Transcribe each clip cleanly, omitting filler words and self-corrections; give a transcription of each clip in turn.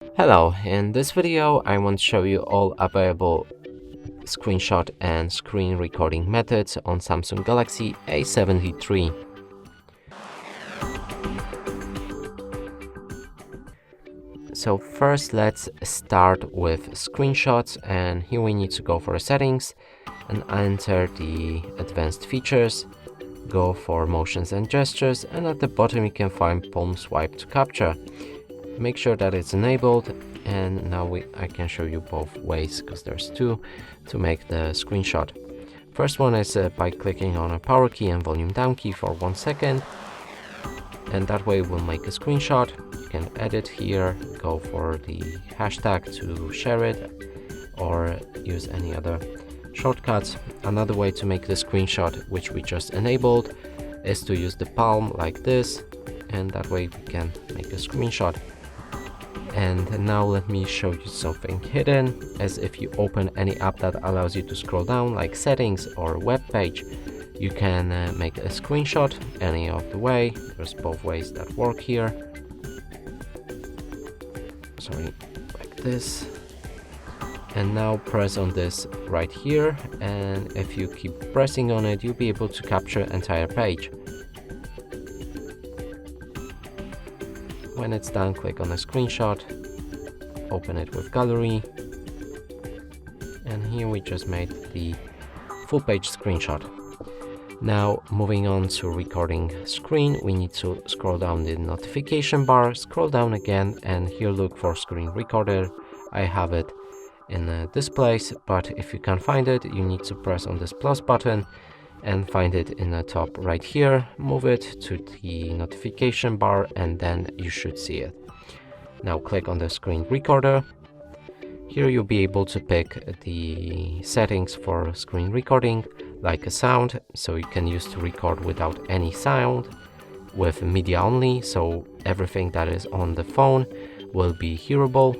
Hello, in this video I want to show you all available screenshot and screen recording methods on Samsung Galaxy A73. So first let's start with screenshots, and here we need to go for settings and enter the advanced features, go for motions and gestures, and at the bottom you can find palm swipe to capture. Make sure that it's enabled, and now I can show you both ways because there's two to make the screenshot. First one is by clicking on a power key and volume down key for 1 second, and that way we'll make a screenshot. You can edit here, go for the hashtag to share it, or use any other shortcuts. Another way to make the screenshot, which we just enabled, is to use the palm like this, and that way we can make a screenshot. And now let me show you something hidden, as if you open any app that allows you to scroll down, like settings or web page, you can make a screenshot any of the way. There's both ways that work here. Sorry, like this. And now press on this right here, and if you keep pressing on it, you'll be able to capture entire page. When it's done, click on the screenshot, open it with gallery, and here we just made the full page screenshot. Now moving on to recording screen, we need to scroll down the notification bar, scroll down again, and here look for screen recorder. I have it in this place, but if you can't find it, you need to press on this plus button and find it in the top right here, move it to the notification bar, and then you should see it. Now click on the screen recorder. Here you'll be able to pick the settings for screen recording, like a sound, so you can use to record without any sound, with media only, so everything that is on the phone will be hearable,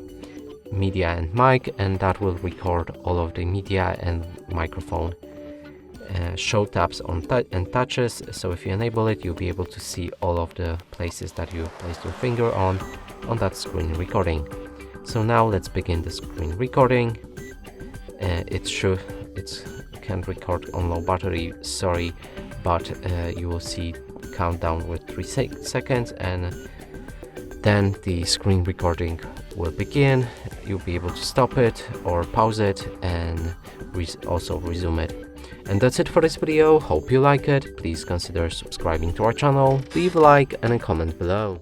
media and mic, and that will record all of the media and microphone. Show taps on and touches, so if you enable it, you'll be able to see all of the places that you placed your finger on that screen recording. So now let's begin the screen recording. It can't record on low battery, sorry, but you will see countdown with 3 seconds, and then the screen recording will begin. You'll be able to stop it or pause it, and also resume it. And that's it for this video. Hope you like it. Please consider subscribing to our channel, leave a like and a comment below.